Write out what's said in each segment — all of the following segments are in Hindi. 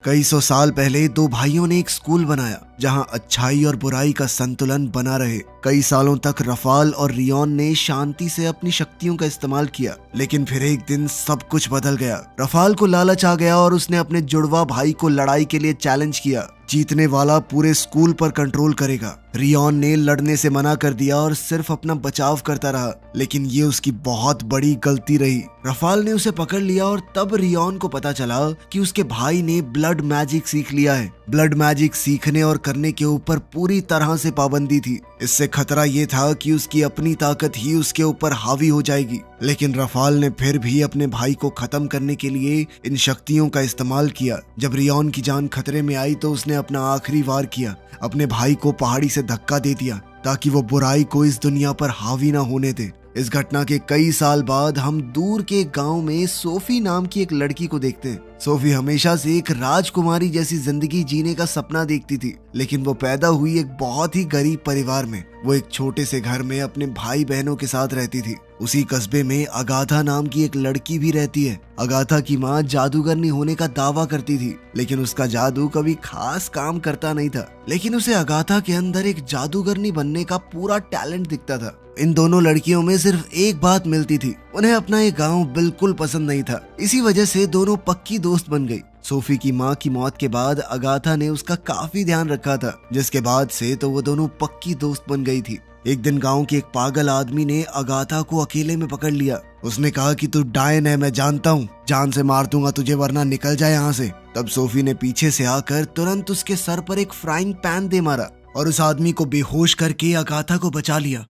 कई सौ साल पहले दो भाइयों ने एक स्कूल बनाया जहां अच्छाई और बुराई का संतुलन बना रहे। कई सालों तक रफाल और रियोन ने शांति से अपनी शक्तियों का इस्तेमाल किया, लेकिन फिर एक दिन सब कुछ बदल गया। रफाल को लालच आ गया और उसने अपने जुड़वा भाई को लड़ाई के लिए चैलेंज किया। जीतने वाला पूरे स्कूल पर कंट्रोल करेगा। रियोन ने लड़ने से मना कर दिया और सिर्फ अपना बचाव करता रहा, लेकिन ये उसकी बहुत बड़ी गलती रही। रफाल ने उसे पकड़ लिया और तब रियोन को पता चला कि उसके भाई ने ब्लड मैजिक सीख लिया है। ब्लड मैजिक सीखने और करने के ऊपर पूरी तरह से पाबंदी थी। इससे खतरा ये था कि उसकी अपनी ताकत ही उसके ऊपर हावी हो जाएगी। लेकिन रफाल ने फिर भी अपने भाई को खत्म करने के लिए इन शक्तियों का इस्तेमाल किया। जब रियोन की जान खतरे में आई तो उसने अपना आखिरी वार किया। अपने भाई को पहाड़ी से धक्का दे दिया ताकि वो बुराई को इस दुनिया पर हावी ना होने दे। इस घटना के कई साल बाद हम दूर के गांव में सोफी नाम की एक लड़की को देखते हैं। सोफी हमेशा से एक राजकुमारी जैसी जिंदगी जीने का सपना देखती थी, लेकिन वो पैदा हुई एक बहुत ही गरीब परिवार में। वो एक छोटे से घर में अपने भाई बहनों के साथ रहती थी। उसी कस्बे में अगाथा नाम की एक लड़की भी रहती है। अगाथा की माँ जादूगरनी होने का दावा करती थी, लेकिन उसका जादू कभी खास काम करता नहीं था। लेकिन उसे अगाथा के अंदर एक जादूगरनी बनने का पूरा टैलेंट दिखता था। इन दोनों लड़कियों में सिर्फ एक बात मिलती थी, उन्हें अपना ये गांव बिल्कुल पसंद नहीं था। इसी वजह से दोनों पक्की दोस्त बन गई। सोफी की माँ की मौत के बाद अगाथा ने उसका काफी ध्यान रखा था, जिसके बाद से तो वो दोनों पक्की दोस्त बन गई थी। एक दिन गांव के एक पागल आदमी ने अगाथा को अकेले में पकड़ लिया। उसने कहा कि तू डायन है, मैं जानता हूँ, जान से मार दूंगा तुझे वरना निकल जाए यहाँ से। तब सोफी ने पीछे से आकर तुरंत उसके सर पर एक फ्राइंग पैन दे मारा और उस आदमी को बेहोश करके अगाथा को बचा लिया।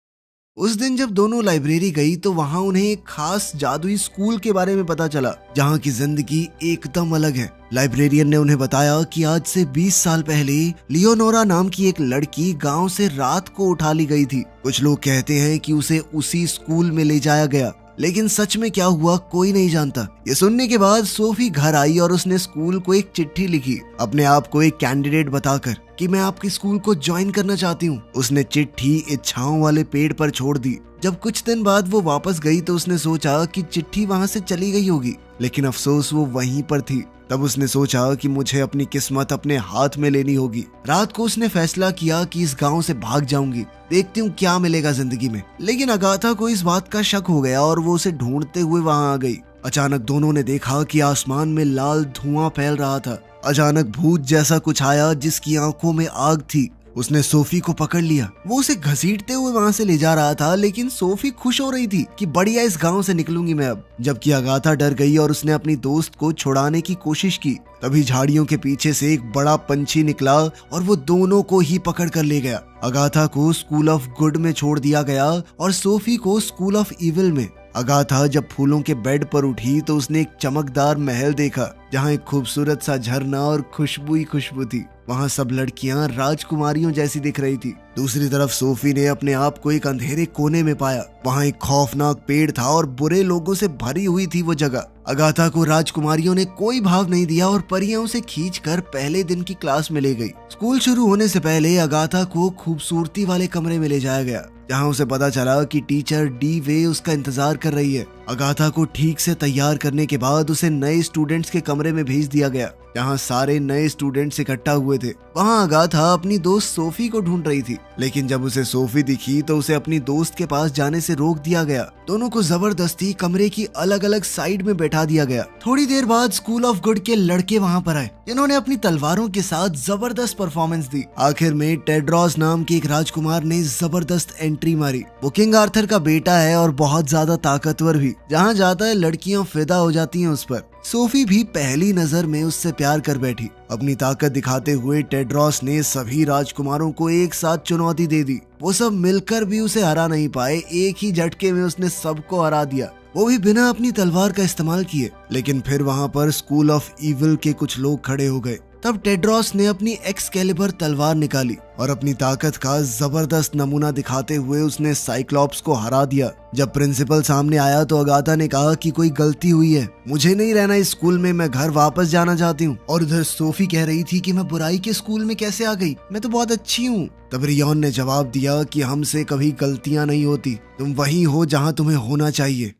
उस दिन जब दोनों लाइब्रेरी गई तो वहां उन्हें एक खास जादुई स्कूल के बारे में पता चला, जहां की जिंदगी एकदम अलग है। लाइब्रेरियन ने उन्हें बताया कि आज से 20 साल पहले लियोनोरा नाम की एक लड़की गांव से रात को उठा ली गई थी। कुछ लोग कहते हैं कि उसे उसी स्कूल में ले जाया गया, लेकिन सच में क्या हुआ कोई नहीं जानता। ये सुनने के बाद सोफी घर आई और उसने स्कूल को एक चिट्ठी लिखी, अपने आप को एक कैंडिडेट बताकर कि मैं आपके स्कूल को ज्वाइन करना चाहती हूँ। उसने चिट्ठी इच्छाओं वाले पेड़ पर छोड़ दी। जब कुछ दिन बाद वो वापस गई तो उसने सोचा कि चिट्ठी वहाँ से चली गई होगी, लेकिन अफसोस वो वहीं पर थी। तब उसने सोचा कि मुझे अपनी किस्मत अपने हाथ में लेनी होगी। रात को उसने फैसला किया कि इस गांव से भाग जाऊंगी, देखती हूँ क्या मिलेगा जिंदगी में। लेकिन अगाथा को इस बात का शक हो गया और वो उसे ढूंढते हुए वहां आ गई। अचानक दोनों ने देखा कि आसमान में लाल धुआं फैल रहा था। अचानक भूत जैसा कुछ आया जिसकी आंखों में आग थी। उसने सोफी को पकड़ लिया। वो उसे घसीटते हुए वहां से ले जा रहा था, लेकिन सोफी खुश हो रही थी कि बढ़िया इस गांव से निकलूंगी मैं अब। जबकि अगाथा डर गई और उसने अपनी दोस्त को छुड़ाने की कोशिश की। तभी झाड़ियों के पीछे से एक बड़ा पंछी निकला और वो दोनों को ही पकड़ कर ले गया। अगाथा को स्कूल ऑफ गुड में छोड़ दिया गया और सोफी को स्कूल ऑफ इविल में। अगाथा जब फूलों के बेड पर उठी तो उसने एक चमकदार महल देखा, जहाँ एक खूबसूरत सा झरना और खुशबू ही खुशबू थी। वहाँ सब लड़कियां राजकुमारियों जैसी दिख रही थी। दूसरी तरफ सोफी ने अपने आप को एक अंधेरे कोने में पाया। वहाँ एक खौफनाक पेड़ था और बुरे लोगों से भरी हुई थी वो जगह। अगाथा को राजकुमारियों ने कोई भाव नहीं दिया और परियां उसे खींचकर पहले दिन की क्लास में ले गई। स्कूल शुरू होने से पहले अगाथा को खूबसूरती वाले कमरे में ले जाया गया, जहाँ उसे पता चला कि टीचर डी वे उसका इंतजार कर रही है। अगाथा को ठीक से तैयार करने के बाद उसे नए स्टूडेंट्स के कमरे में भेज दिया गया, जहाँ सारे नए स्टूडेंट्स इकट्ठा हुए थे। वहाँ अगाथा अपनी दोस्त सोफी को ढूंढ रही थी, लेकिन जब उसे सोफी दिखी तो उसे अपनी दोस्त के पास जाने से रोक दिया गया। दोनों को जबरदस्ती कमरे की अलग अलग साइड में बैठा दिया गया। थोड़ी देर बाद स्कूल ऑफ गुड के लड़के वहाँ पर आए, जिन्होंने अपनी तलवारों के साथ जबरदस्त परफॉर्मेंस दी। आखिर में टेड्रॉस नाम के एक राजकुमार ने जबरदस्त एंट्री मारी। वो किंग आर्थर का बेटा है और बहुत ज्यादा ताकतवर भी। जहाँ जाता है लड़कियां फिदा हो जाती हैं उस पर। सोफी भी पहली नजर में उससे प्यार कर बैठी। अपनी ताकत दिखाते हुए टेड्रॉस ने सभी राजकुमारों को एक साथ चुनौती दे दी। वो सब मिलकर भी उसे हरा नहीं पाए। एक ही झटके में उसने सबको हरा दिया, वो भी बिना अपनी तलवार का इस्तेमाल किए। लेकिन फिर वहाँ पर स्कूल ऑफ इविल के कुछ लोग खड़े हो गए। तब टेड्रॉस ने अपनी एक्सकैलिबर तलवार निकाली और अपनी ताकत का जबरदस्त नमूना दिखाते हुए उसने साइक्लॉप्स को हरा दिया। जब प्रिंसिपल सामने आया तो अगाथा ने कहा कि कोई गलती हुई है, मुझे नहीं रहना इस स्कूल में, मैं घर वापस जाना चाहती हूँ। और उधर सोफी कह रही थी कि मैं बुराई के स्कूल में कैसे आ गई, मैं तो बहुत अच्छी हूँ। तब रियोन ने जवाब दिया कि हमसे कभी गलतियां नहीं होती, तुम वही हो जहाँ तुम्हें होना चाहिए।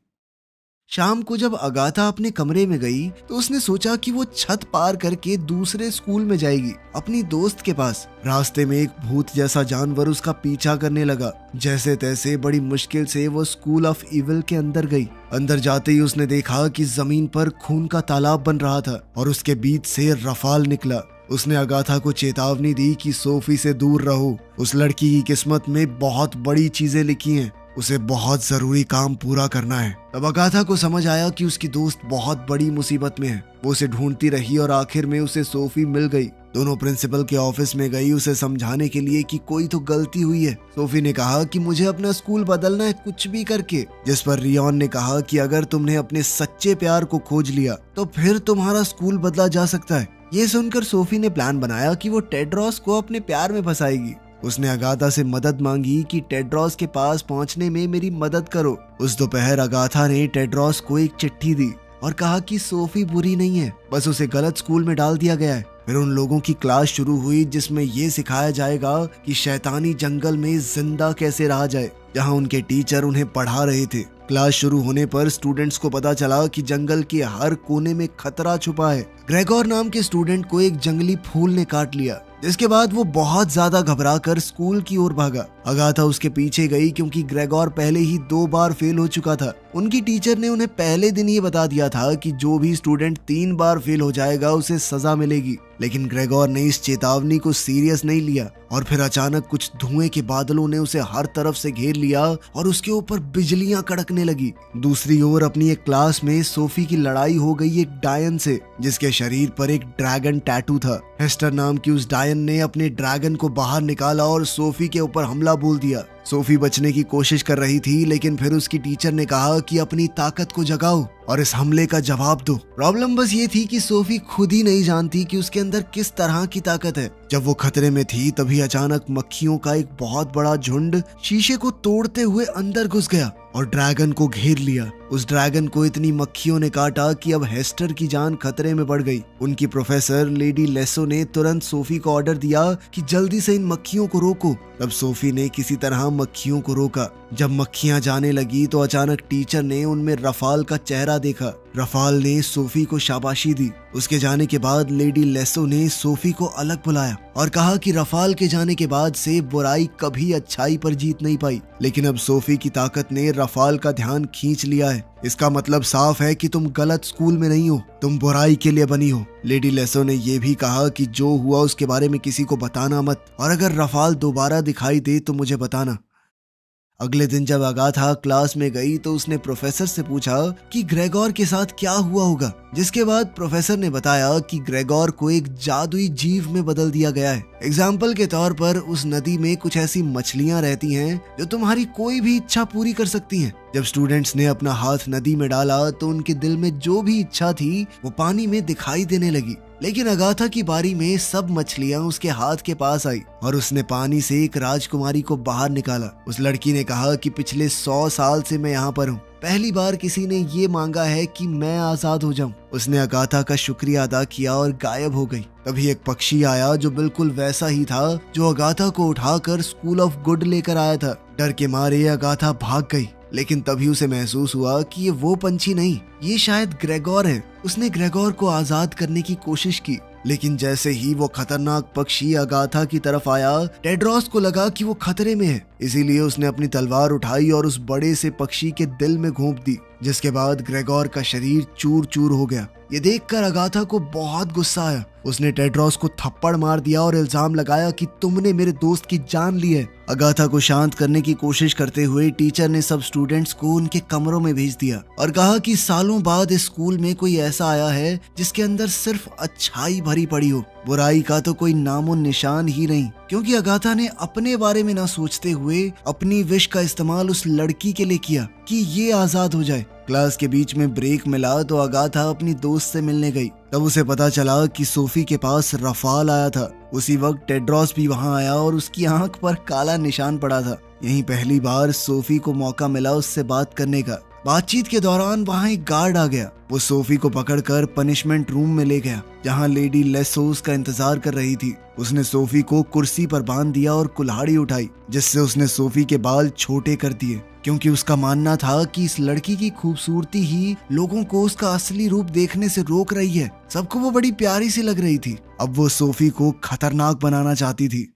शाम को जब अगाथा अपने कमरे में गई तो उसने सोचा कि वो छत पार करके दूसरे स्कूल में जाएगी, अपनी दोस्त के पास। रास्ते में एक भूत जैसा जानवर उसका पीछा करने लगा। जैसे तैसे बड़ी मुश्किल से वो स्कूल ऑफ इविल के अंदर गई। अंदर जाते ही उसने देखा कि जमीन पर खून का तालाब बन रहा था और उसके बीच से रफाल निकला। उसने अगाथा को चेतावनी दी कि सोफी से दूर रहो। उस लड़की की किस्मत में बहुत बड़ी चीजें लिखी हैं, उसे बहुत जरूरी काम पूरा करना है। तब अगाथा को समझ आया कि उसकी दोस्त बहुत बड़ी मुसीबत में है। वो उसे ढूंढती रही और आखिर में उसे सोफी मिल गई। दोनों प्रिंसिपल के ऑफिस में गई उसे समझाने के लिए कि कोई तो गलती हुई है। सोफी ने कहा कि मुझे अपना स्कूल बदलना है, कुछ भी करके। जिस पर रियोन ने कहा कि अगर तुमने अपने सच्चे प्यार को खोज लिया तो फिर तुम्हारा स्कूल बदला जा सकता है। ये सुनकर सोफी ने प्लान बनाया कि वो टेड्रोस को अपने प्यार में फंसाएगी। उसने अगाथा से मदद मांगी कि टेड्रोस के पास पहुंचने में मेरी मदद करो। उस दोपहर अगाथा ने टेड्रोस को एक चिट्ठी दी और कहा कि सोफी बुरी नहीं है, बस उसे गलत स्कूल में डाल दिया गया है। फिर उन लोगों की क्लास शुरू हुई जिसमें ये सिखाया जाएगा कि शैतानी जंगल में जिंदा कैसे रहा जाए, जहां उनके टीचर उन्हें पढ़ा रहे थे। क्लास शुरू होने पर स्टूडेंट्स को पता चला कि जंगल के हर कोने में खतरा छुपा है। ग्रेगोर नाम के स्टूडेंट को एक जंगली फूल ने काट लिया, जिसके बाद वो बहुत ज्यादा घबराकर स्कूल की ओर भागा। अगाथा उसके पीछे गई क्योंकि ग्रेगोर पहले ही 2 बार फेल हो चुका था। उनकी टीचर ने उन्हें पहले दिन ये बता दिया था कि जो भी स्टूडेंट 3 बार फेल हो जाएगा उसे सजा मिलेगी, लेकिन ग्रेगोर ने इस चेतावनी को सीरियस नहीं लिया। और फिर अचानक कुछ धुएं के बादलों ने उसे हर तरफ से घेर लिया और उसके ऊपर बिजलियां कड़कने लगी। दूसरी ओर अपनी एक क्लास में सोफी की लड़ाई हो गई एक डायन से, जिसके शरीर पर एक ड्रैगन टैटू था। हेस्टर नाम की उस डायन ने अपने ड्रैगन को बाहर निकाला और सोफी के ऊपर हमला बोल दिया। सोफी बचने की कोशिश कर रही थी, लेकिन फिर उसकी टीचर ने कहा कि अपनी ताकत को जगाओ और इस हमले का जवाब दो। प्रॉब्लम बस ये थी कि सोफी खुद ही नहीं जानती कि उसके अंदर किस तरह की ताकत है। जब वो खतरे में थी तभी अचानक मक्खियों का एक बहुत बड़ा झुंड शीशे को तोड़ते हुए अंदर घुस गया और ड्रैगन को घेर लिया। उस ड्रैगन को इतनी मक्खियों ने काटा कि अब हेस्टर की जान खतरे में पड़ गई। उनकी प्रोफेसर लेडी लेसो ने तुरंत सोफी को ऑर्डर दिया कि जल्दी से इन मक्खियों को रोको। तब सोफी ने किसी तरह मक्खियों को रोका। जब मक्खियां जाने लगी तो अचानक टीचर ने उनमें रफाल का चेहरा देखा। रफाल ने सोफी को शाबाशी दी। उसके जाने के बाद लेडी लेसो ने सोफी को अलग बुलाया और कहा कि रफाल के जाने के बाद से बुराई कभी अच्छाई पर जीत नहीं पाई, लेकिन अब सोफी की ताकत ने रफाल का ध्यान खींच लिया है। इसका मतलब साफ है कि तुम गलत स्कूल में नहीं हो, तुम बुराई के लिए बनी हो। लेडी लेसो ने यह भी कहा कि जो हुआ उसके बारे में किसी को बताना मत, और अगर रफाल दोबारा दिखाई दे तो मुझे बताना। अगले दिन जब अगाथा क्लास में गई तो उसने प्रोफेसर से पूछा कि ग्रेगोर के साथ क्या हुआ होगा, जिसके बाद प्रोफेसर ने बताया कि ग्रेगोर को एक जादुई जीव में बदल दिया गया है। एग्जाम्पल के तौर पर उस नदी में कुछ ऐसी मछलियां रहती हैं जो तुम्हारी कोई भी इच्छा पूरी कर सकती हैं। जब स्टूडेंट्स ने अपना हाथ नदी में डाला तो उनके दिल में जो भी इच्छा थी वो पानी में दिखाई देने लगी, लेकिन अगाथा की बारी में सब मछलियां उसके हाथ के पास आई और उसने पानी से एक राजकुमारी को बाहर निकाला। उस लड़की ने कहा कि पिछले 100 साल से मैं यहाँ पर हूँ, पहली बार किसी ने ये मांगा है कि मैं आजाद हो जाऊं। उसने अगाथा का शुक्रिया अदा किया और गायब हो गई। तभी एक पक्षी आया जो बिल्कुल वैसा ही था जो अगाथा को उठाकर स्कूल ऑफ गुड लेकर आया था। डर के मारे अगाथा भाग गई, लेकिन तभी उसे महसूस हुआ कि ये वो पंछी नहीं, ये शायद ग्रेगोर है। उसने ग्रेगोर को आजाद करने की कोशिश की, लेकिन जैसे ही वो खतरनाक पक्षी अगाथा की तरफ आया, टेड्रोस को लगा कि वो खतरे में है। इसीलिए उसने अपनी तलवार उठाई और उस बड़े से पक्षी के दिल में घोंप दी, जिसके बाद ग्रेगोर का शरीर चूर चूर हो गया। ये देखकर अगाथा को बहुत गुस्सा आया। उसने टेड्रोस को थप्पड़ मार दिया और इल्जाम लगाया कि तुमने मेरे दोस्त की जान ली है। अगाथा को शांत करने की कोशिश करते हुए टीचर ने सब स्टूडेंट्स को उनके कमरों में भेज दिया और कहा कि सालों बाद इस स्कूल में कोई ऐसा आया है जिसके अंदर सिर्फ अच्छाई भरी पड़ी हो, बुराई का तो कोई नामो निशान ही नहीं। क्योंकि अगाथा ने अपने बारे में ना सोचते हुए अपनी विश का इस्तेमाल उस लड़की के लिए किया कि ये आजाद हो जाए। क्लास के बीच में ब्रेक मिला तो अगाथा अपनी दोस्त से मिलने गई। तब उसे पता चला कि सोफी के पास रफाल आया था। उसी वक्त टेड्रोस भी वहां आया और उसकी आंख पर काला निशान पड़ा था। यहीं पहली बार सोफी को मौका मिला उससे बात करने का। बातचीत के दौरान वहाँ एक गार्ड आ गया। वो सोफी को पकड़कर पनिशमेंट रूम में ले गया जहाँ लेडी लेसो उसका इंतजार कर रही थी। उसने सोफी को कुर्सी पर बांध दिया और कुल्हाड़ी उठाई, जिससे उसने सोफी के बाल छोटे कर दिए, क्योंकि उसका मानना था कि इस लड़की की खूबसूरती ही लोगों को उसका असली रूप देखने से रोक रही है। सबको वो बड़ी प्यारी सी लग रही थी। अब वो सोफी को खतरनाक बनाना चाहती थी।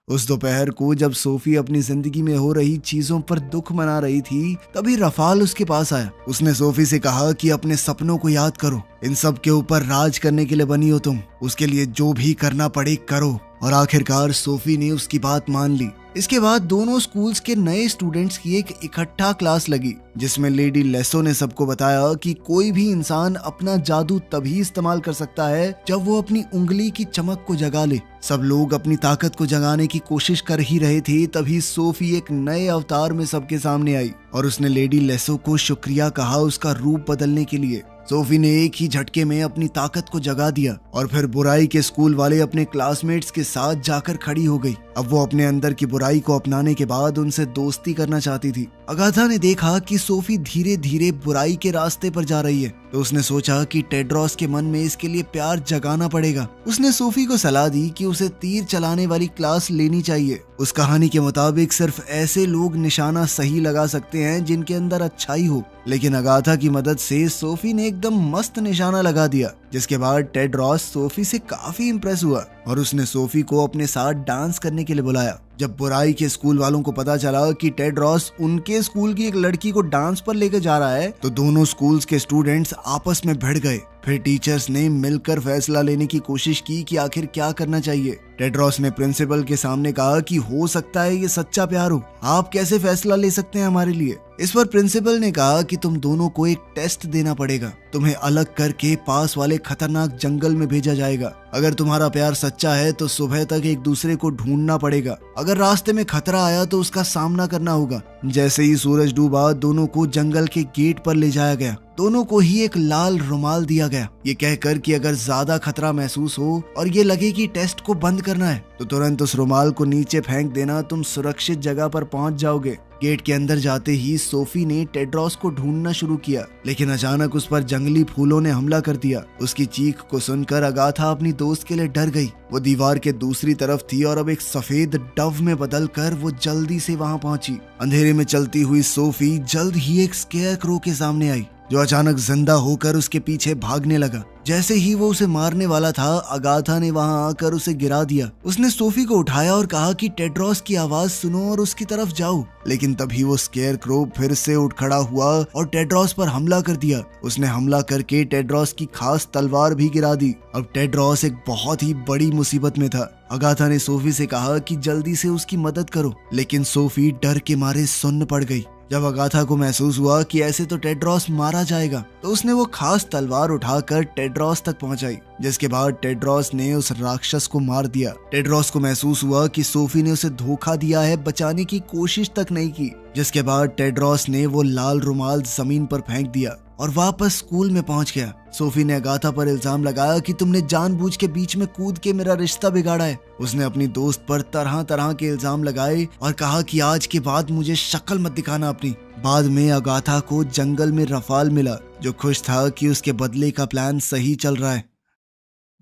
उस दोपहर को जब सोफी अपनी जिंदगी में हो रही चीजों पर दुख मना रही थी, तभी रफाल उसके पास आया। उसने सोफी से कहा कि अपने सपनों को याद करो, इन सब के ऊपर राज करने के लिए बनी हो तुम, उसके लिए जो भी करना पड़े करो। और आखिरकार सोफी ने उसकी बात मान ली। इसके बाद दोनों स्कूल्स के नए स्टूडेंट्स की एक इकट्ठा क्लास लगी, जिसमें लेडी लेसो ने सबको बताया कि कोई भी इंसान अपना जादू तभी इस्तेमाल कर सकता है जब वो अपनी उंगली की चमक को जगा ले। सब लोग अपनी ताकत को जगाने की कोशिश कर ही रहे थे, तभी सोफी एक नए अवतार में सबके सामने आई और उसने लेडी लेसो को शुक्रिया कहा उसका रूप बदलने के लिए। सोफी ने एक ही झटके में अपनी ताकत को जगा दिया और फिर बुराई के स्कूल वाले अपने क्लासमेट्स के साथ जाकर खड़ी हो गई। अब वो अपने अंदर की बुराई को अपनाने के बाद उनसे दोस्ती करना चाहती थी। अगाथा ने देखा कि सोफी धीरे धीरे बुराई के रास्ते पर जा रही है, तो उसने सोचा कि टेड्रोस के मन में इसके लिए प्यार जगाना पड़ेगा। उसने सोफी को सलाह दी कि उसे तीर चलाने वाली क्लास लेनी चाहिए। उस कहानी के मुताबिक सिर्फ ऐसे लोग निशाना सही लगा सकते हैं जिनके अंदर अच्छाई हो, लेकिन अगाथा की मदद से सोफी ने एकदम मस्त निशाना लगा दिया, जिसके बाद टेड्रोस सोफी से काफी इम्प्रेस हुआ और उसने सोफी को अपने साथ डांस करने के लिए बुलाया। जब बुराई के स्कूल वालों को पता चला कि टेड्रोस उनके स्कूल की एक लड़की को डांस पर लेकर जा रहा है, तो दोनों स्कूल्स के स्टूडेंट्स आपस में भिड़ गए। फिर टीचर्स ने मिलकर फैसला लेने की कोशिश की कि आखिर क्या करना चाहिए। टेड्रोस ने प्रिंसिपल के सामने कहा कि हो सकता है ये सच्चा प्यार हो, आप कैसे फैसला ले सकते हैं हमारे लिए। इस पर प्रिंसिपल ने कहा कि तुम दोनों को एक टेस्ट देना पड़ेगा, तुम्हें अलग करके पास वाले खतरनाक जंगल में भेजा जाएगा। अगर तुम्हारा प्यार सच्चा है तो सुबह तक एक दूसरे को ढूंढना पड़ेगा, अगर रास्ते में खतरा आया तो उसका सामना करना होगा। जैसे ही सूरज डूबा, दोनों को जंगल के गेट पर ले जाया गया। दोनों को ही एक लाल रुमाल दिया गया, ये कहकर कि अगर ज्यादा खतरा महसूस हो और ये लगे कि टेस्ट को बंद करना है तो तुरंत उस रुमाल को नीचे फेंक देना, तुम सुरक्षित जगह पर पहुंच जाओगे। गेट के अंदर जाते ही सोफी ने टेड्रोस को ढूंढना शुरू किया, लेकिन अचानक उस पर जंगली फूलों ने हमला कर दिया। उसकी चीख को सुनकर अगाथा अपनी दोस्त के लिए डर गई। वो दीवार के दूसरी तरफ थी और अब एक सफेद डव में बदलकर वो जल्दी से वहां पहुंची। अंधेरे में चलती हुई सोफी जल्द ही एक स्केयरक्रो के सामने आई, जो अचानक जिंदा होकर उसके पीछे भागने लगा। जैसे ही वो उसे मारने वाला था, अगाथा ने वहां आकर उसे गिरा दिया। उसने सोफी को उठाया और कहा कि टेड्रोस की आवाज सुनो और उसकी तरफ जाओ, लेकिन तभी वो स्केयरक्रो फिर से उठ खड़ा हुआ और टेड्रोस पर हमला कर दिया। उसने हमला करके टेड्रोस की खास तलवार भी गिरा दी। अब टेड्रोस एक बहुत ही बड़ी मुसीबत में था। अगाथा ने सोफी से कहा कि जल्दी से उसकी मदद करो, लेकिन सोफी डर के मारे सुन्न पड़ गई। जब अगाथा को महसूस हुआ कि ऐसे तो टेड्रोस मारा जाएगा, तो उसने वो खास तलवार उठाकर टेड्रोस तक पहुंचाई, जिसके बाद टेड्रोस ने उस राक्षस को मार दिया। टेड्रोस को महसूस हुआ कि सोफी ने उसे धोखा दिया है, बचाने की कोशिश तक नहीं की, जिसके बाद टेड्रोस ने वो लाल रुमाल जमीन पर फेंक दिया और वापस स्कूल में पहुंच गया। सोफी ने अगाथा पर इल्जाम लगाया कि तुमने जानबूझ के बीच में कूद के मेरा रिश्ता बिगाड़ा है। उसने अपनी दोस्त पर तरह तरह के इल्जाम लगाए और कहा कि आज के बाद मुझे शक्ल मत दिखाना अपनी। बाद में अगाथा को जंगल में रफाल मिला, जो खुश था कि उसके बदले का प्लान सही चल रहा है।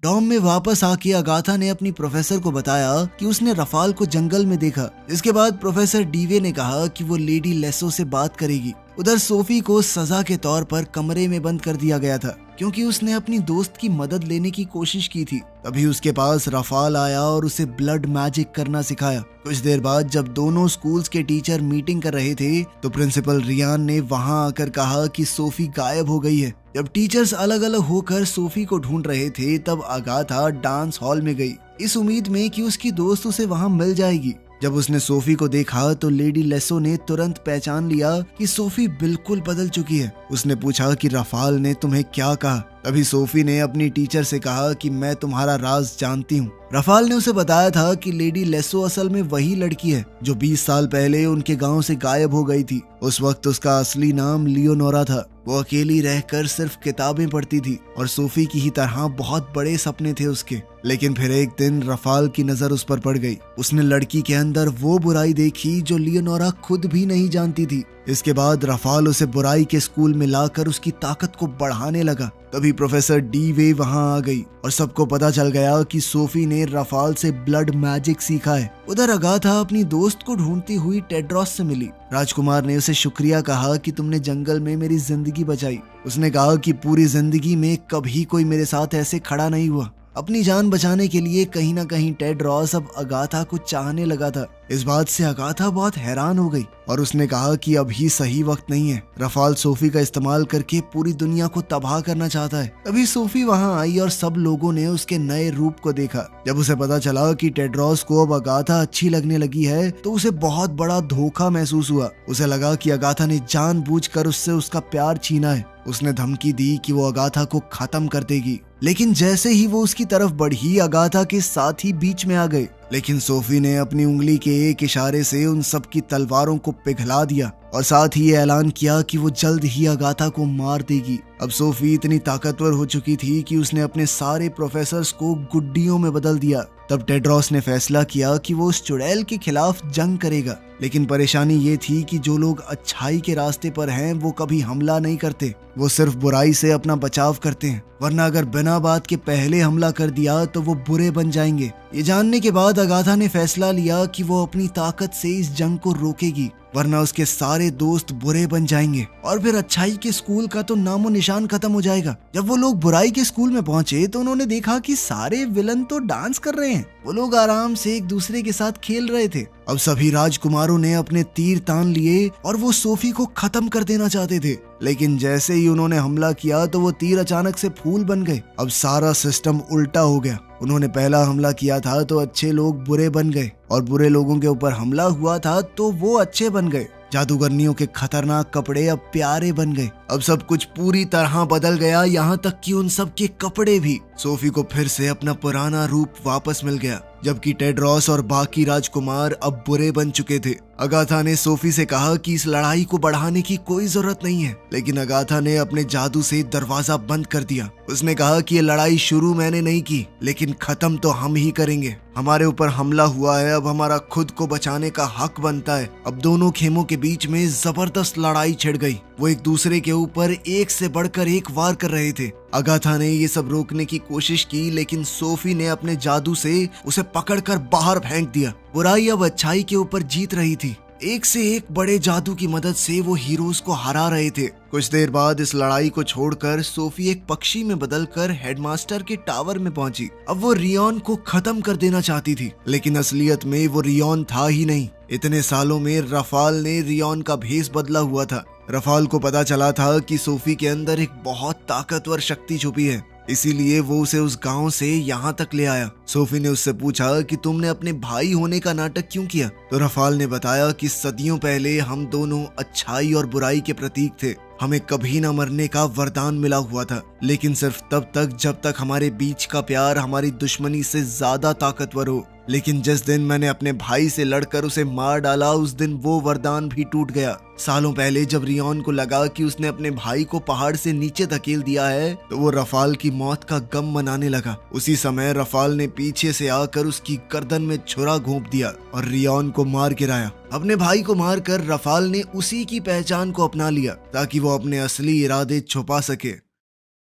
डॉम में वापस आके अगाथा ने अपनी प्रोफेसर को बताया कि उसने रफाल को जंगल में देखा। इसके बाद प्रोफेसर डीवे ने कहा कि वो लेडी लेसो से बात करेगी। उधर सोफी को सजा के तौर पर कमरे में बंद कर दिया गया था, क्योंकि उसने अपनी दोस्त की मदद लेने की कोशिश की थी। तभी उसके पास रफाल आया और उसे ब्लड मैजिक करना सिखाया। कुछ देर बाद जब दोनों स्कूल्स के टीचर मीटिंग कर रहे थे, तो प्रिंसिपल रियान ने वहां आकर कहा कि सोफी गायब हो गई है। जब टीचर्स अलग अलग होकर सोफी को ढूंढ रहे थे, तब अगाथा डांस हॉल में गई, इस उम्मीद में कि उसकी दोस्त उसे वहां मिल जाएगी। जब उसने सोफी को देखा तो लेडी लेसो ने तुरंत पहचान लिया कि सोफी बिल्कुल बदल चुकी है। उसने पूछा कि रफाल ने तुम्हें क्या कहा। तभी सोफी ने अपनी टीचर से कहा कि मैं तुम्हारा राज जानती हूँ। रफाल ने उसे बताया था कि लेडी लेसो असल में वही लड़की है जो 20 साल पहले उनके गांव से गायब हो गई थी। उस वक्त उसका असली नाम लियोनोरा था। वो अकेली रहकर सिर्फ किताबें पढ़ती थी और सोफी की ही तरह बहुत बड़े सपने थे उसके। लेकिन फिर एक दिन रफाल की नजर उस पर पड़ गई। उसने लड़की के अंदर वो बुराई देखी जो लियोनोरा खुद भी नहीं जानती थी। इसके बाद रफाल उसे बुराई के स्कूल में लाकर उसकी ताकत को बढ़ाने लगा। तभी प्रोफेसर डी वे वहां आ गई और सबको पता चल गया कि सोफी ने रफाल से ब्लड मैजिक सीखा है। उधर अगाथा अपनी दोस्त को ढूंढती हुई टेड्रॉस से मिली। राजकुमार ने उसे शुक्रिया कहा कि तुमने जंगल में मेरी जिंदगी बचाई। उसने कहा कि पूरी जिंदगी में कभी कोई मेरे साथ ऐसे खड़ा नहीं हुआ। अपनी जान बचाने के लिए कहीं ना कहीं टेड्रॉस अब अगाथा को चाहने लगा था। इस बात से अगाथा बहुत हैरान हो गई और उसने कहा कि अभी सही वक्त नहीं है। रफाल सोफी का इस्तेमाल करके पूरी दुनिया को तबाह करना चाहता है। तभी सोफी वहां आई और सब लोगों ने उसके नए रूप को देखा। जब उसे पता चला कि टेड्रॉस को अब अगाथा अच्छी लगने लगी है तो उसे बहुत बड़ा धोखा महसूस हुआ। उसे लगा कि अगाथा ने जानबूझकर उससे उसका प्यार छीना है। उसने धमकी दी कि वो अगाथा को खत्म कर देगी, लेकिन जैसे ही वो उसकी तरफ बढ़ी अगाथा के साथ ही बीच में आ गए। लेकिन सोफी ने अपनी उंगली के एक इशारे से उन सब की तलवारों को पिघला दिया और साथ ही ये ऐलान किया कि वो जल्द ही अगाथा को मार देगी। अब सोफी इतनी ताकतवर हो चुकी थी कि उसने अपने सारे प्रोफेसर्स को गुड्डियों में बदल दिया। तब टेड्रॉस ने फैसला किया कि वो उस चुड़ैल के खिलाफ जंग करेगा। लेकिन परेशानी ये थी कि जो लोग अच्छाई के रास्ते पर हैं वो कभी हमला नहीं करते, वो सिर्फ बुराई से अपना बचाव करते हैं। वरना अगर बिना बात के पहले हमला कर दिया तो वो बुरे बन जाएंगे। ये जानने के बाद अगाथा ने फैसला लिया कि वो अपनी ताकत से इस जंग को रोकेगी, वरना उसके सारे दोस्त बुरे बन जाएंगे और फिर अच्छाई के स्कूल का तो नामो निशान खत्म हो जाएगा। जब वो लोग बुराई के स्कूल में पहुंचे तो उन्होंने देखा कि सारे विलन तो डांस कर रहे हैं। वो लोग आराम से एक दूसरे के साथ खेल रहे थे। अब सभी राजकुमारों ने अपने तीर तान लिए और वो सोफी को खत्म कर देना चाहते थे। लेकिन जैसे ही उन्होंने हमला किया तो वो तीर अचानक से फूल बन गए। अब सारा सिस्टम उल्टा हो गया। उन्होंने पहला हमला किया था तो अच्छे लोग बुरे बन गए और बुरे लोगों के ऊपर हमला हुआ था तो वो अच्छे बन गए। जादूगरनियों के खतरनाक कपड़े अब प्यारे बन गए। अब सब कुछ पूरी तरह बदल गया, यहाँ तक कि उन सब के कपड़े भी। सोफी को फिर से अपना पुराना रूप वापस मिल गया, जबकि टेड्रॉस और बाकी राजकुमार अब बुरे बन चुके थे। अगाथा ने सोफी से कहा कि इस लड़ाई को बढ़ाने की कोई जरूरत नहीं है, लेकिन अगाथा ने अपने जादू से दरवाजा बंद कर दिया। उसने कहा कि ये लड़ाई शुरू मैंने नहीं की, लेकिन खत्म तो हम ही करेंगे। हमारे ऊपर हमला हुआ है, अब हमारा खुद को बचाने का हक बनता है। अब दोनों खेमों के बीच में जबरदस्त लड़ाई छिड़ गई। वो एक दूसरे के ऊपर एक से बढ़कर एक वार कर रहे थे। अगाथा ने ये सब रोकने की कोशिश की, लेकिन सोफी ने अपने जादू से उसे पकड़कर बाहर फेंक दिया। बुराई अब अच्छाई के ऊपर जीत रही थी। एक से एक बड़े जादू की मदद से वो हीरोज को हरा रहे थे। कुछ देर बाद इस लड़ाई को छोड़कर सोफी एक पक्षी में बदलकर हेडमास्टर के टावर में पहुंची। अब वो रियोन को खत्म कर देना चाहती थी, लेकिन असलियत में वो रियोन था ही नहीं। इतने सालों में रफाल ने रियोन का भेष बदला हुआ था। रफाल को पता चला था कि सोफी के अंदर एक बहुत ताकतवर शक्ति छुपी है, इसीलिए वो उसे उस गांव से यहाँ तक ले आया। सोफी ने उससे पूछा कि तुमने अपने भाई होने का नाटक क्यों किया? तो रफाल ने बताया कि सदियों पहले हम दोनों अच्छाई और बुराई के प्रतीक थे। हमें कभी न मरने का वरदान मिला हुआ था, लेकिन सिर्फ तब तक जब तक हमारे बीच का प्यार हमारी दुश्मनी से ज्यादा ताकतवर हो। लेकिन जिस दिन मैंने अपने भाई से लड़कर उसे मार डाला, उस दिन वो वरदान भी टूट गया। सालों पहले जब रियोन को लगा कि उसने अपने भाई को पहाड़ से नीचे धकेल दिया है, तो वो रफाल की मौत का गम मनाने लगा। उसी समय रफाल ने पीछे से आकर उसकी गर्दन में छुरा घोंप दिया और रियोन को मार गिराया। अपने भाई को मारकर रफाल ने उसी की पहचान को अपना लिया ताकि वो अपने असली इरादे छुपा सके।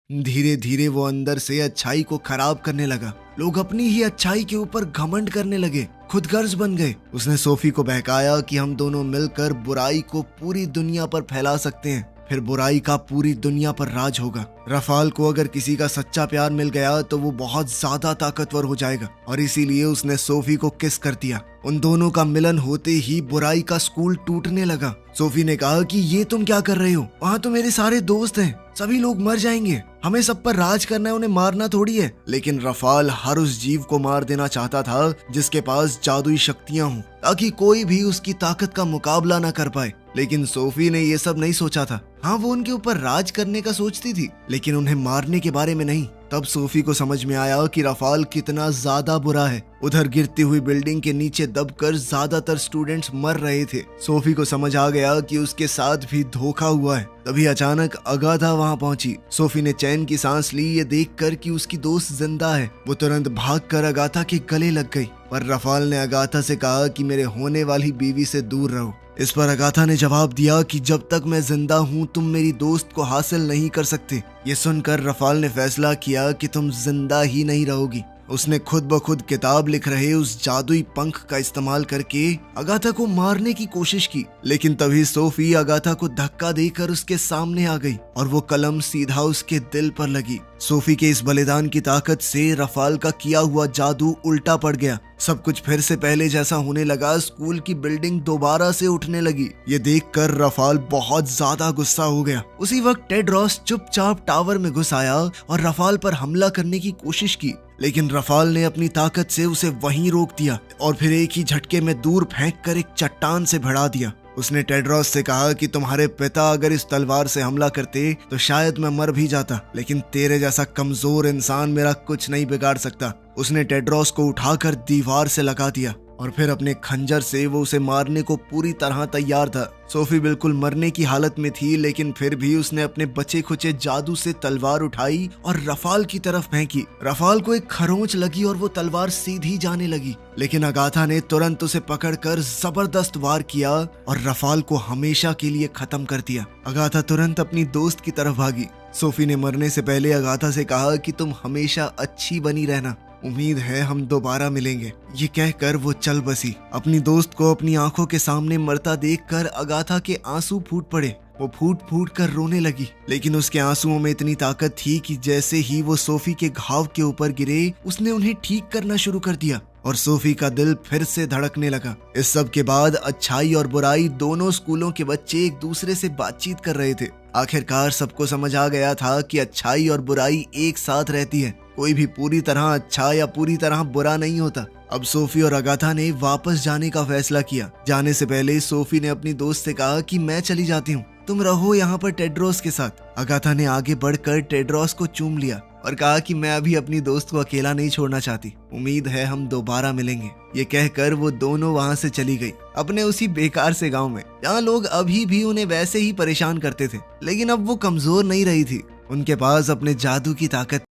धीरे धीरे वो अंदर से अच्छाई को खराब करने लगा। लोग अपनी ही अच्छाई के ऊपर घमंड करने लगे, खुदगर्ज बन गए। उसने सोफी को बहकाया कि हम दोनों मिलकर बुराई को पूरी दुनिया पर फैला सकते हैं, फिर बुराई का पूरी दुनिया पर राज होगा। रफाल को अगर किसी का सच्चा प्यार मिल गया तो वो बहुत ज्यादा ताकतवर हो जाएगा और इसीलिए उसने सोफी को किस कर दिया। उन दोनों का मिलन होते ही बुराई का स्कूल टूटने लगा। सोफी ने कहा कि ये तुम क्या कर रहे हो? वहाँ तो मेरे सारे दोस्त हैं, सभी लोग मर जाएंगे। हमें सब पर राज करना है, उन्हें मारना थोड़ी है। लेकिन रफाल हर उस जीव को मार देना चाहता था जिसके पास जादुई शक्तियां हों, ताकि कोई भी उसकी ताकत का मुकाबला ना कर पाए। लेकिन सोफी ने ये सब नहीं सोचा था। हाँ, वो उनके ऊपर राज करने का सोचती थी, लेकिन उन्हें मारने के बारे में नहीं। तब सोफी को समझ में आया कि रफाल कितना ज्यादा बुरा है। उधर गिरती हुई बिल्डिंग के नीचे दबकर ज्यादातर स्टूडेंट्स मर रहे थे। सोफी को समझ आ गया कि उसके साथ भी धोखा हुआ है। तभी अचानक अगाथा वहां पहुंची। सोफी ने चैन की सांस ली ये देखकर कि उसकी दोस्त जिंदा है। वो तुरंत भागकर अगाथा के गले लग गई, पर रफाल ने अगाथा से कहा कि मेरे होने वाली बीवी से दूर रहो। इस पर अगाथा ने जवाब दिया कि जब तक मैं जिंदा हूँ तुम मेरी दोस्त को हासिल नहीं कर सकते। ये सुनकर रफाल ने फैसला किया कि तुम जिंदा ही नहीं रहोगी। उसने खुद ब खुद किताब लिख रहे उस जादुई पंख का इस्तेमाल करके अगाथा को मारने की कोशिश की, लेकिन तभी सोफी अगाथा को धक्का देकर उसके सामने आ गई और वो कलम सीधा उसके दिल पर लगी। सोफी के इस बलिदान की ताकत से रफाल का किया हुआ जादू उल्टा पड़ गया। सब कुछ फिर से पहले जैसा होने लगा। स्कूल की बिल्डिंग दोबारा से उठने लगी। ये देखकर रफाल बहुत ज्यादा गुस्सा हो गया। उसी वक्त टेड्रॉस चुपचाप टावर में घुस आया और रफाल पर हमला करने की कोशिश की, लेकिन रफाल ने अपनी ताकत से उसे वहीं रोक दिया और फिर एक ही झटके में दूर फेंक कर एक चट्टान से भिड़ा दिया। उसने टेड्रॉस से कहा कि तुम्हारे पिता अगर इस तलवार से हमला करते तो शायद मैं मर भी जाता, लेकिन तेरे जैसा कमजोर इंसान मेरा कुछ नहीं बिगाड़ सकता। उसने टेड्रॉस को उठाकर दीवार से लगा दिया और फिर अपने खंजर से वो उसे मारने को पूरी तरह तैयार था। सोफी बिल्कुल मरने की हालत में थी, लेकिन फिर भी उसने अपने बचे खुचे जादू से तलवार उठाई और रफाल की तरफ फेंकी। रफाल को एक खरोंच लगी और वो तलवार सीधी जाने लगी, लेकिन अगाथा ने तुरंत उसे पकड़कर जबरदस्त वार किया और रफाल को हमेशा के लिए खत्म कर दिया। अगाथा तुरंत अपनी दोस्त की तरफ भागी। सोफी ने मरने से पहले अगाथा से कहा कि तुम हमेशा अच्छी बनी रहना, उम्मीद है हम दोबारा मिलेंगे। ये कहकर वो चल बसी। अपनी दोस्त को अपनी आंखों के सामने मरता देखकर अगाथा के आंसू फूट पड़े। वो फूट फूट कर रोने लगी, लेकिन उसके आंसुओं में इतनी ताकत थी कि जैसे ही वो सोफी के घाव के ऊपर गिरे उसने उन्हें ठीक करना शुरू कर दिया और सोफी का दिल फिर से धड़कने लगा। इस सब के बाद अच्छाई और बुराई दोनों स्कूलों के बच्चे एक दूसरे से बातचीत कर रहे थे। आखिरकार सबको समझ आ गया था कि अच्छाई और बुराई एक साथ रहती है। कोई भी पूरी तरह अच्छा या पूरी तरह बुरा नहीं होता। अब सोफी और अगाथा ने वापस जाने का फैसला किया। जाने से पहले सोफी ने अपनी दोस्त से कहा कि मैं चली जाती हूँ, तुम रहो यहाँ पर टेड्रॉस के साथ। अगाथा ने आगे बढ़कर टेड्रॉस को चूम लिया और कहा कि मैं अभी अपनी दोस्त को अकेला नहीं छोड़ना चाहती, उम्मीद है हम दोबारा मिलेंगे। ये कहकर वो दोनों वहाँ से चली गई, अपने उसी बेकार से गांव में जहाँ लोग अभी भी उन्हें वैसे ही परेशान करते थे। लेकिन अब वो कमजोर नहीं रही थी, उनके पास अपने जादू की ताकत